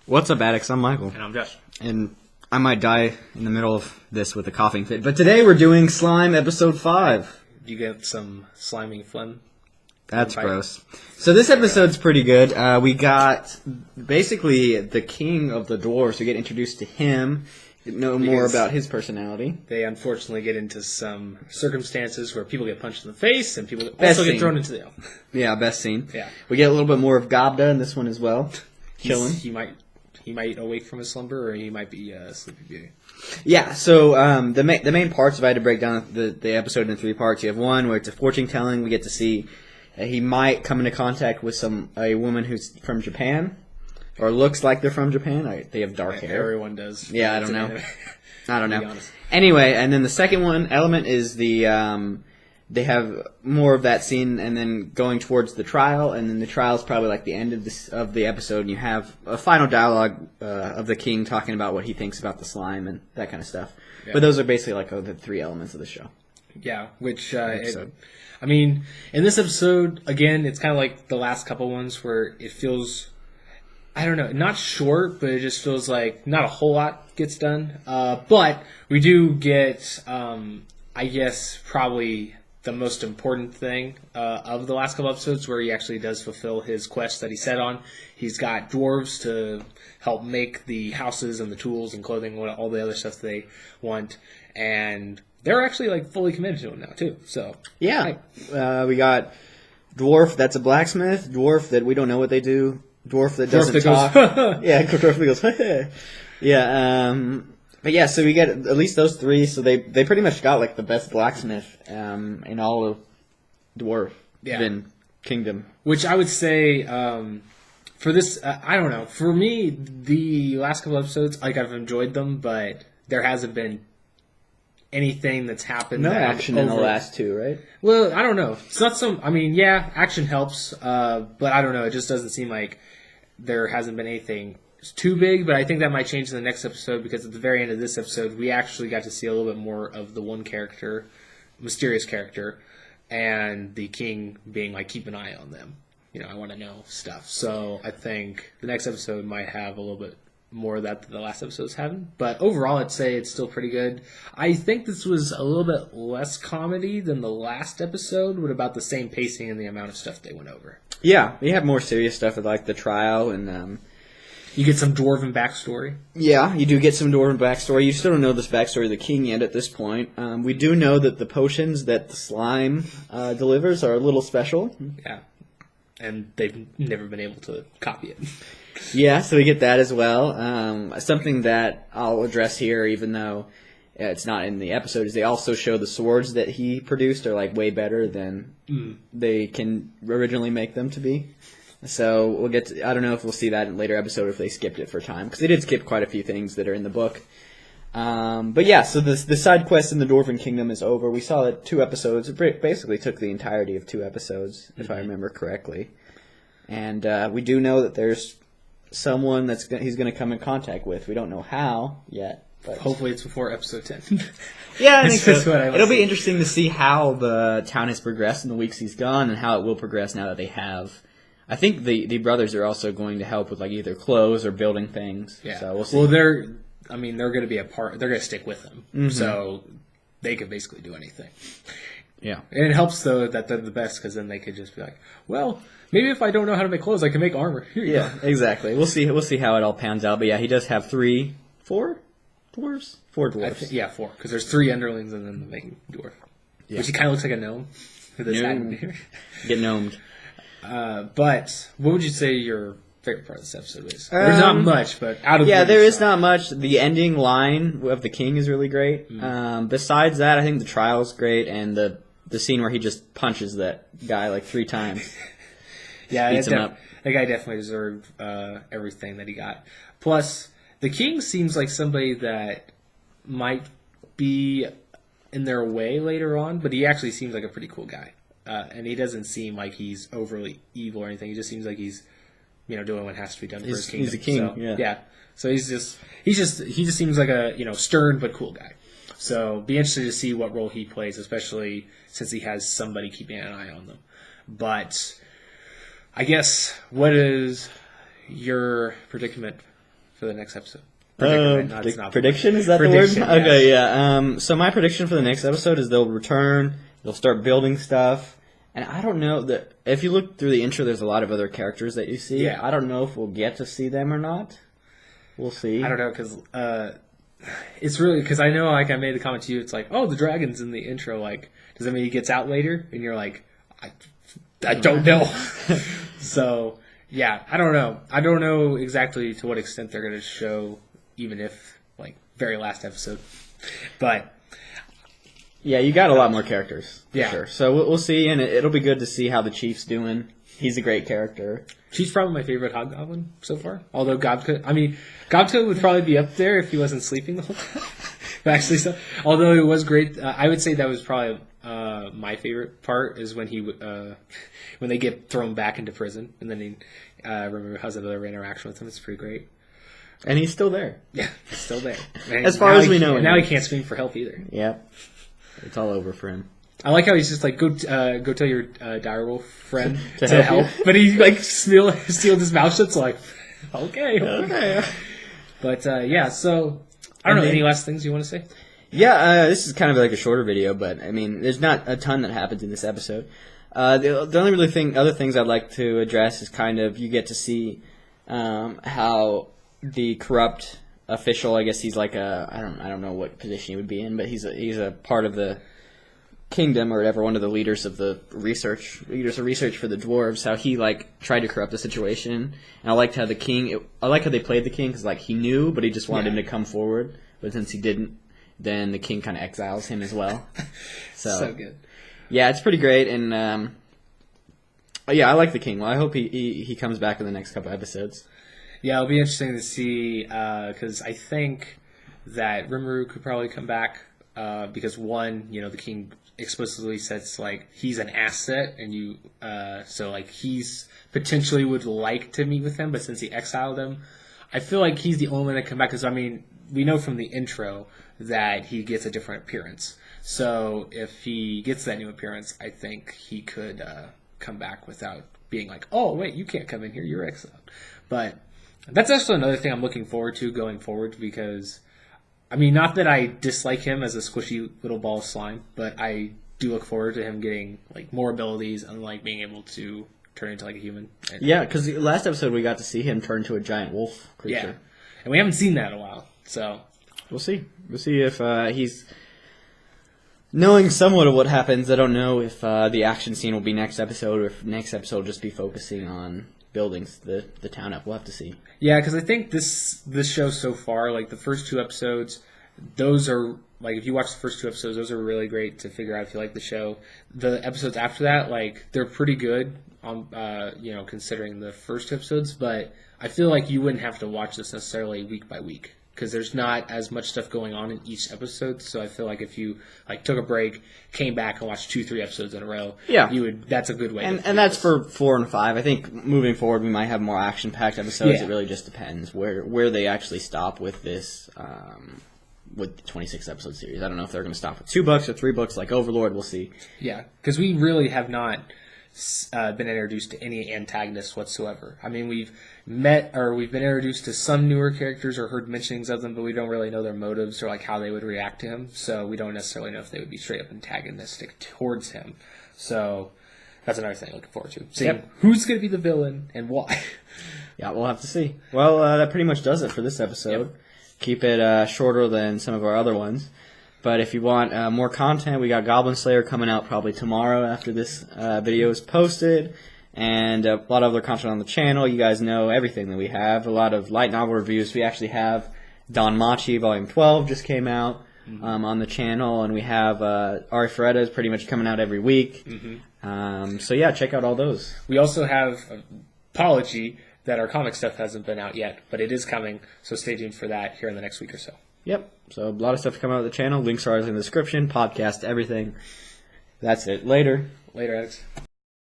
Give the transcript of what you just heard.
What's up, Addicts? I'm Michael. And I'm Josh. And I might die in the middle of this with a coughing fit. But today we're doing Slime Episode 5. You get some sliming phlegm? That's gross. So this episode's pretty good. We got basically the king of the dwarves. We get introduced to him. Know more about his personality. They unfortunately get into some circumstances where people get punched in the face and people also get thrown into the oven. Yeah, best scene. Yeah. We get a little bit more of Gobda in this one as well. Chilling. He might awake from his slumber, or he might be Sleepy Beauty. Yeah, so the main parts, if I had to break down the episode into 3 parts, you have one where it's a fortune telling. We get to see he might come into contact with a woman who's from Japan, or looks like they're from Japan. They have dark hair. Everyone does. Yeah, I don't know. I don't know. Anyway, and then the second element is they have more of that scene, and then going towards the trial, and then the trial is probably like the end of the episode, and you have a final dialogue of the king talking about what he thinks about the slime and that kind of stuff. Yeah. But those are basically like the 3 elements of the show. Yeah, which I mean, in this episode, again, it's kind of like the last couple ones where it feels, I don't know, not short, but it just feels like not a whole lot gets done. But we do get, I guess, probably the most important thing of the last couple episodes, where he actually does fulfill his quest that he set on. He's got dwarves to help make the houses and the tools and clothing, all the other stuff they want, and they're actually like fully committed to him now too. So yeah, we got dwarf that's a blacksmith, dwarf that we don't know what they do, dwarf that doesn't talk. Yeah, dwarf that goes. Yeah. But yeah, so we get at least those 3. So they pretty much got like the best blacksmith in all of Dwarf Kingdom. Which I would say for this, I don't know. For me, the last couple episodes, like I've enjoyed them, but there hasn't been anything that's happened. No action in the last 2, right? Well, I don't know. It's not some. I mean, yeah, action helps, but I don't know. It just doesn't seem like there hasn't been anything. It's too big, but I think that might change in the next episode, because at the very end of this episode, we actually got to see a little bit more of the one character, mysterious character, and the king being like, keep an eye on them. You know, I want to know stuff. So I think the next episode might have a little bit more of that than the last episode's having. But overall, I'd say it's still pretty good. I think this was a little bit less comedy than the last episode, with about the same pacing and the amount of stuff they went over. Yeah, we have more serious stuff with like the trial and... You get some dwarven backstory. Yeah, you do get some dwarven backstory. You still don't know this backstory of the king yet at this point. We do know that the potions that the slime delivers are a little special. Yeah, and they've never been able to copy it. Yeah, so we get that as well. Something that I'll address here, even though it's not in the episode, is they also show the swords that he produced are like way better than they can originally make them to be. So we'll get to, I don't know if we'll see that in a later episode if they skipped it for time, because they did skip quite a few things that are in the book. But yeah, so the side quest in the Dwarven Kingdom is over. We saw it 2 episodes. It basically took the entirety of 2 episodes, if I remember correctly. And we do know that there's someone he's going to come in contact with. We don't know how yet. But hopefully it's before episode 10. Yeah, I think so. It'll be interesting to see how the town has progressed in the weeks he's gone, and how it will progress now that they have... I think the brothers are also going to help with like either clothes or building things. Yeah. So we'll see. Well, they're going to be a part. They're going to stick with them, so they could basically do anything. Yeah. And it helps though that they're the best, because then they could just be like, well, maybe if I don't know how to make clothes, I can make armor. Here you go. Exactly. We'll see how it all pans out. But yeah, he does have 4 dwarves. 4 dwarves. 4, because there's 3 underlings and then the main dwarf, which he kind of looks like a gnome with his hat and beard. Get gnomed. But what would you say your favorite part of this episode is? There's not much, but out of there is not much. The ending line of the king is really great. Besides that, I think the trial is great, and the scene where he just punches that guy like 3 times. Yeah, beats him up. That guy definitely deserved everything that he got. Plus, the king seems like somebody that might be in their way later on, but he actually seems like a pretty cool guy. And he doesn't seem like he's overly evil or anything. He just seems like he's, doing what has to be done for his kingdom. He's a king. So, yeah. So he just seems like a stern but cool guy. So be interested to see what role he plays, especially since he has somebody keeping an eye on them. But I guess, what is your predicament for the next episode? Prediction? Is that prediction, the word? yes. Okay, yeah. So my prediction for the next episode is they'll return, they'll start building stuff, and I don't know that if you look through the intro, there's a lot of other characters that you see. Yeah. I don't know if we'll get to see them or not. We'll see. I don't know, because it's really, because I know, like, I made the comment to you, it's like, oh, the dragon's in the intro, like, does that mean he gets out later? And you're like, I don't know. So, yeah, I don't know. I don't know exactly to what extent they're going to show, even if, like, very last episode. But yeah, you got a lot more characters, for Yeah. sure. So we'll see, and it'll be good to see how the Chief's doing. He's a great character. she's probably my favorite hobgoblin so far. Although Gobka would probably be up there if he wasn't sleeping the whole time. Actually, so although it was great, I would say that was probably my favorite part is when when they get thrown back into prison, and then he remember has another interaction with him. It's pretty great. And he's still there. Yeah, he's still there. And As far as we know. now he can't scream for help either. Yep. It's all over for him. I like how he's just like, go tell your direwolf friend To to help help. But he like sealed his mouth shut, so like, okay. Okay. But yeah, so I don't know. Any last things you want to say? Yeah, this is kind of like a shorter video, but I mean, there's not a ton that happens in this episode. The only really other things I'd like to address is kind of you get to see how the corrupt official, I guess he's like I don't know what position he would be in, but he's a part of the kingdom or whatever, one of the leaders of research for the dwarves, how he like tried to corrupt the situation. And I liked how I like how they played the king, because like he knew, but he just wanted him to come forward, but since he didn't, then the king kind of exiles him as well. So good. Yeah, it's pretty great. And yeah, I like the king. Well, I hope he comes back in the next couple episodes. Yeah, it'll be interesting to see, because I think that Rimuru could probably come back, because one, the king explicitly says like he's an asset, and so like he's potentially would like to meet with him, but since he exiled him, I feel like he's the only one that can come back, because I mean we know from the intro that he gets a different appearance. So if he gets that new appearance, I think he could come back without being like, oh wait, you can't come in here, you're exiled. But that's actually another thing I'm looking forward to going forward, because I mean, not that I dislike him as a squishy little ball of slime, but I do look forward to him getting like more abilities and like being able to turn into like a human. Yeah, because last episode we got to see him turn into a giant wolf creature. Yeah, and we haven't seen that in a while, so we'll see. We'll see if he's knowing somewhat of what happens. I don't know if the action scene will be next episode, or if next episode will just be focusing on buildings the town up. We'll have to see. Yeah, because I think this show so far, like the first 2 episodes, those are like if you watch the first 2 episodes, those are really great to figure out if you like the show. The episodes after that, like they're pretty good on considering the first 2 episodes, but I feel like you wouldn't have to watch this necessarily week by week, because there's not as much stuff going on in each episode. So I feel like if you like took a break, came back and watched 2-3 episodes in a row, that's a good way. And that's for 4 and 5. I think moving forward we might have more action-packed episodes. Yeah. It really just depends where they actually stop with this with the 26 episode series. I don't know if they're going to stop with 2 books or 3 books like Overlord. We'll see. Yeah, because we really have not been introduced to any antagonists whatsoever. I mean, we've been introduced to some newer characters or heard mentionings of them, but we don't really know their motives or like how they would react to him. So we don't necessarily know if they would be straight up antagonistic towards him. So that's another thing looking forward to. Seeing who's going to be the villain and why. Yeah, we'll have to see. Well, that pretty much does it for this episode. Yep. Keep it shorter than some of our other ones. But if you want more content, we got Goblin Slayer coming out probably tomorrow after this video is posted. And a lot of other content on the channel. You guys know everything that we have. A lot of light novel reviews. We actually have Don Machi Volume 12 just came out on the channel. And we have Ari Feretta is pretty much coming out every week. Mm-hmm. So yeah, check out all those. We also have Apology that our comic stuff hasn't been out yet, but it is coming. So stay tuned for that here in the next week or so. Yep. So a lot of stuff coming out of the channel. Links are in the description, podcast, everything. That's it. Later. Later, Addicts.